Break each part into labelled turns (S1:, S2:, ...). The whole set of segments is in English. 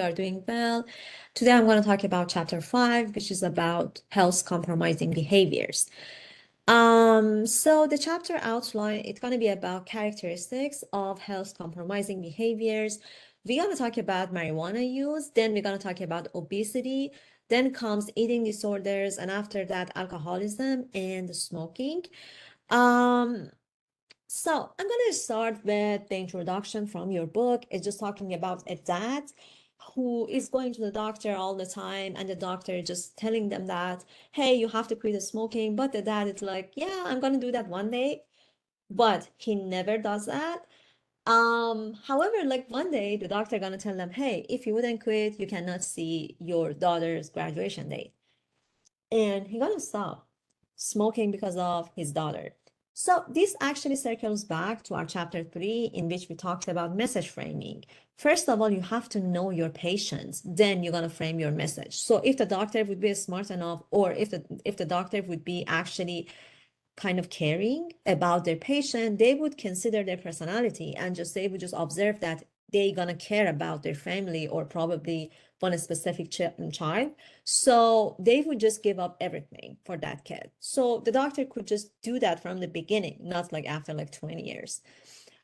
S1: are doing well. Today I'm going to talk about chapter 5, which is about health compromising behaviors. So the chapter outline, it's going to be about characteristics of health compromising behaviors. We're going to talk about marijuana use, then we're going to talk about obesity, then comes eating disorders, and after that, alcoholism and smoking. Um, so I'm going to start with the introduction from your book. It's just talking about a dad who is going to the doctor all the time, and the doctor just telling them that, hey, you have to quit the smoking. But the dad is like, yeah, I'm going to do that one day. But he never does that. However, like one day the doctor gonna tell them, hey, if you wouldn't quit, you cannot see your daughter's graduation date. And he gonna stop smoking because of his daughter. So this actually circles back to our chapter 3, in which we talked about message framing. First of all, you have to know your patients, then you're gonna frame your message. So if the doctor would be smart enough, or if the doctor would be actually kind of caring about their patient, they would consider their personality and just they would just observe that they gonna care about their family or probably one specific child. So they would just give up everything for that kid. So the doctor could just do that from the beginning, not like after like 20 years.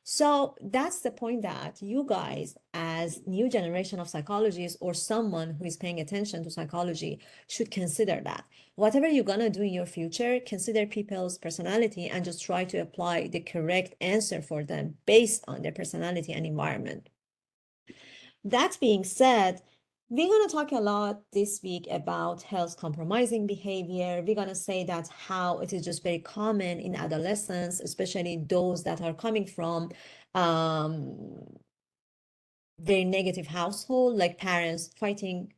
S1: So that's the point, that you guys, as new generation of psychologists or someone who is paying attention to psychology, should consider that. Whatever you're gonna do in your future, consider people's personality and just try to apply the correct answer for them based on their personality and environment. That being said, we're going to talk a lot this week about health compromising behavior. We're going to say that how it is just very common in adolescents, especially those that are coming from very negative household, like parents fighting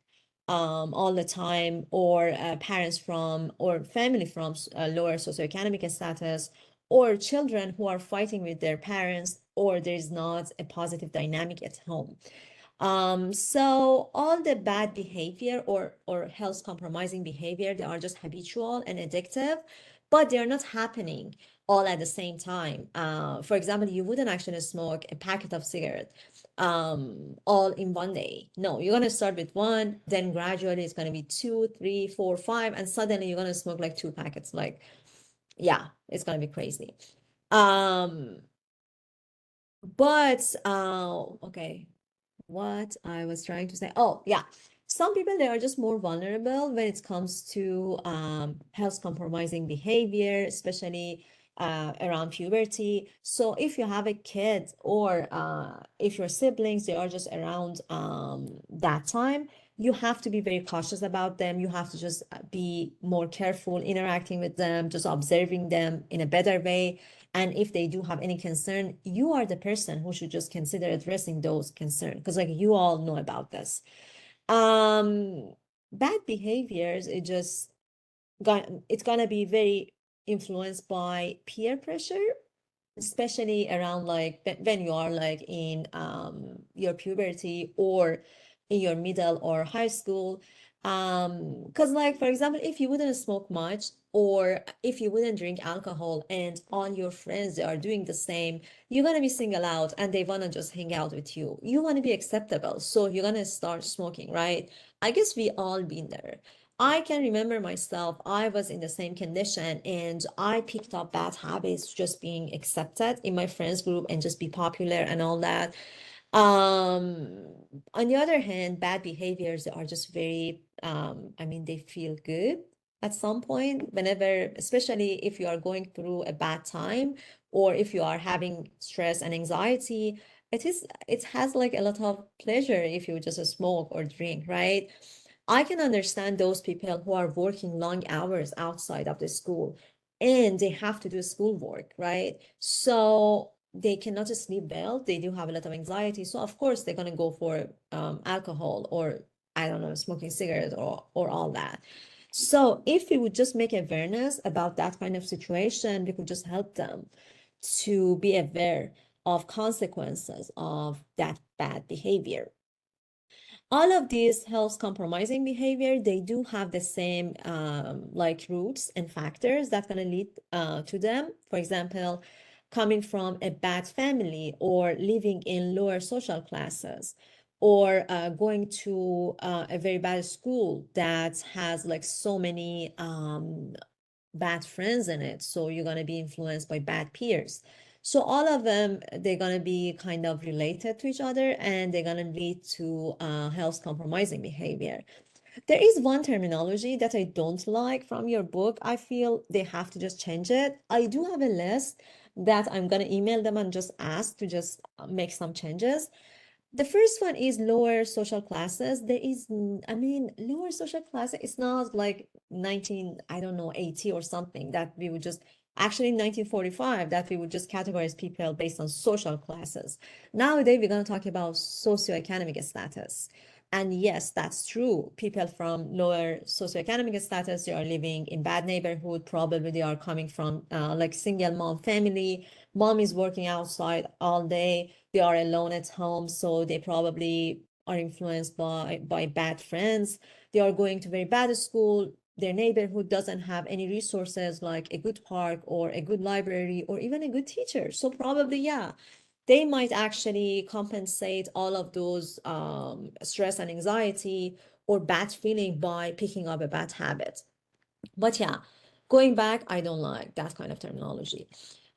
S1: all the time, or parents from or family from lower socioeconomic status, or children who are fighting with their parents, or there's not a positive dynamic at home. So all the bad behavior or health compromising behavior, they are just habitual and addictive, but they're not happening all at the same time. For example, you wouldn't actually smoke a packet of cigarettes all in one day. No, you're gonna start with one, then gradually it's gonna be 2, 3, 4, 5, and suddenly you're gonna smoke like 2 packets. Like, yeah, it's gonna be crazy. Um, okay, what I was trying to say. Oh, yeah. Some people, they are just more vulnerable when it comes to health compromising behavior, especially around puberty. So if you have a kid, or if your siblings, they are just around that time, you have to be very cautious about them. You have to just be more careful interacting with them, just observing them in a better way. And if they do have any concern, you are the person who should just consider addressing those concerns, because like you all know about this. Um, Bad behaviors, it's gonna be very influenced by peer pressure, especially around like when you are like in your puberty, or in your middle or high school. Because like, for example, if you wouldn't smoke much, or if you wouldn't drink alcohol, and all your friends, they are doing the same, you're gonna be singled out and they wanna just hang out with you. You wanna be acceptable, so you're gonna start smoking, right? I guess we all been there. I can remember myself, I was in the same condition, and I picked up bad habits, just being accepted in my friends group and just be popular and all that. Um, on the other hand, bad behaviors are just very, I mean, they feel good at some point, whenever, especially if you are going through a bad time, or if you are having stress and anxiety, it has like a lot of pleasure if you just smoke or drink, right? I can understand those people who are working long hours outside of the school, and they have to do schoolwork, right? So they cannot sleep well. They do have a lot of anxiety. So of course they're gonna go for alcohol, or I don't know, smoking cigarettes, or all that. So if we would just make awareness about that kind of situation, we could just help them to be aware of consequences of that bad behavior. All of these health compromising behavior, they do have the same like roots and factors that going to lead to them. For example, coming from a bad family, or living in lower social classes, or going to a very bad school that has like so many bad friends in it. So you're going to be influenced by bad peers. So all of them, they're going to be kind of related to each other, and they're going to lead to health compromising behavior. There is one terminology that I don't like from your book. I feel they have to just change it. I do have a list that I'm going to email them and just ask to just make some changes. The first one is lower social classes. There is, I mean, lower social class, it's not like 19, I don't know, 80 or something that we would just, actually in 1945, that we would just categorize people based on social classes. Nowadays, we're going to talk about socioeconomic status. And yes, that's true. People from lower socioeconomic status, they are living in bad neighborhood. Probably they are coming from like single mom family. Mom is working outside all day, they are alone at home, so they probably are influenced by bad friends. They are going to very bad school. Their neighborhood doesn't have any resources like a good park or a good library or even a good teacher. So probably, yeah, they might actually compensate all of those stress and anxiety or bad feeling by picking up a bad habit. But yeah, going back, I don't like that kind of terminology.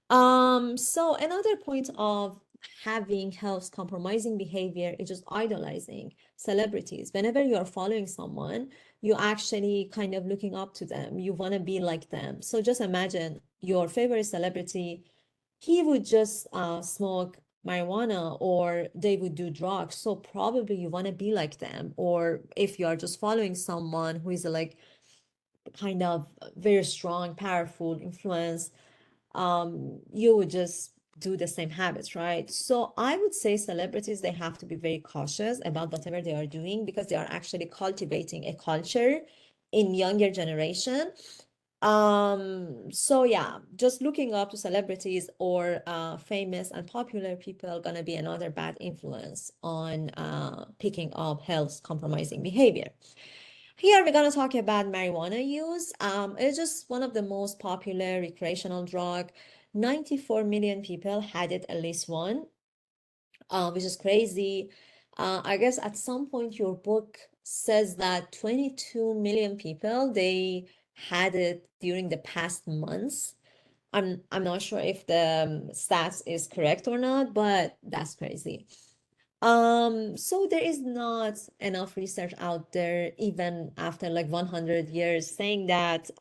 S1: So another point of having health compromising behavior is just idolizing celebrities. Whenever you're following someone, you actually kind of looking up to them. You want to be like them. So just imagine your favorite celebrity, he would just smoke marijuana or they would do drugs. So probably you want to be like them. Or if you are just following someone who is like kind of very strong, powerful influence, you would just do the same habits, right? So I would say celebrities, they have to be very cautious about whatever they are doing because they are actually cultivating a culture in younger generation. So yeah, just looking up to celebrities or famous and popular people gonna be another bad influence on picking up health compromising behavior. Here we're gonna talk about marijuana use. It's just one of the most popular recreational drug. 94 million people had it at least one, which is crazy. I guess at some point your book says that 22 million people they had it during the past months. I'm not sure if the stats is correct or not, but that's crazy. So there is not enough research out there, even after like 100 years, saying that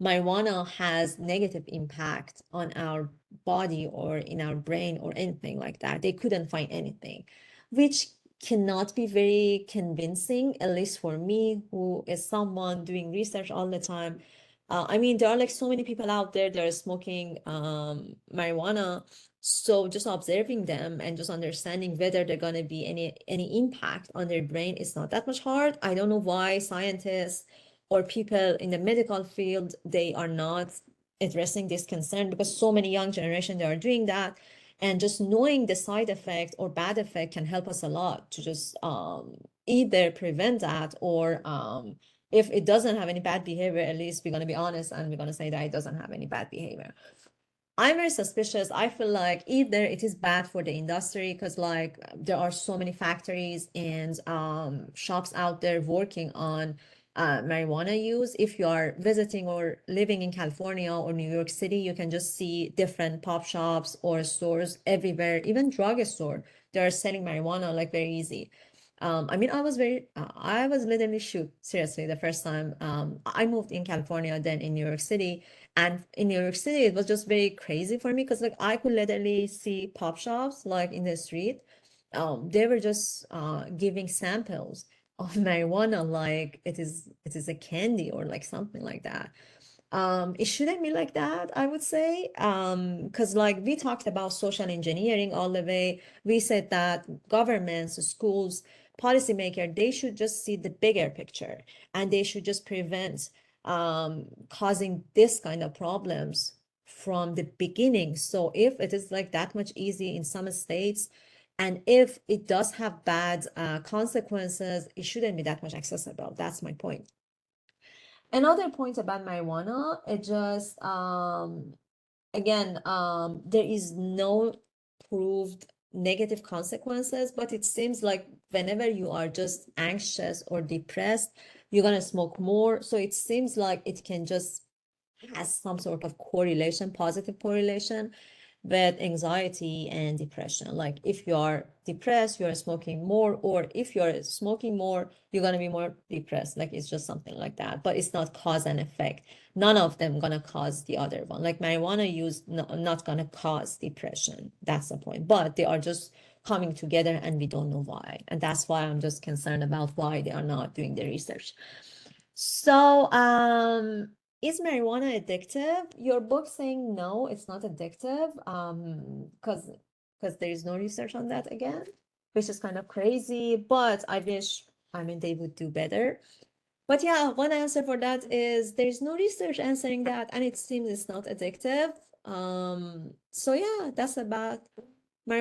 S1: marijuana has negative impact on our body or in our brain or anything like that. They couldn't find anything, which cannot be very convincing, at least for me, who is someone doing research all the time. I mean, there are like so many people out there that are smoking marijuana. So just observing them and just understanding whether they're gonna be any impact on their brain is not that much hard. I don't know why scientists or people in the medical field they are not addressing this concern, because so many young generation they are doing that, and just knowing the side effect or bad effect can help us a lot to just either prevent that or if it doesn't have any bad behavior, at least we're going to be honest and we're going to say that it doesn't have any bad behavior. I'm very suspicious. I feel like either it is bad for the industry because like there are so many factories and shops out there working on marijuana use. If you are visiting or living in California or New York City, you can just see different pop shops or stores everywhere, even drugstore. They are selling marijuana like very easy. I mean, I was literally shook, seriously, the first time I moved in California, then in New York City. And in New York City, it was just very crazy for me because like I could literally see pop shops like in the street. They were just giving samples of marijuana like it is a candy or like something like that. It shouldn't be like that, I would say. Because like we talked about social engineering all the way. We said that governments, schools, policymaker, they should just see the bigger picture and they should just prevent causing this kind of problems from the beginning. So if it is like that much easy in some states, and if it does have bad consequences, it shouldn't be that much accessible. That's my point. Another point about marijuana, it just again there is no proved negative consequences, but it seems like whenever you are just anxious or depressed, you're gonna smoke more. So it seems like it can just has some sort of correlation, positive correlation with anxiety and depression. Like if you are depressed, you're smoking more, or if you're smoking more, you're gonna be more depressed. Like it's just something like that, but it's not cause and effect. None of them gonna cause the other one. Like marijuana use not gonna cause depression. That's the point. But they are just coming together and we don't know why. And that's why I'm just concerned about why they are not doing the research. So, is marijuana addictive? Your book saying no, it's not addictive. Because there is no research on that again, which is kind of crazy. But I wish, I mean, they would do better. But yeah, one answer for that is there's no research answering that, and it seems it's not addictive. So yeah, that's about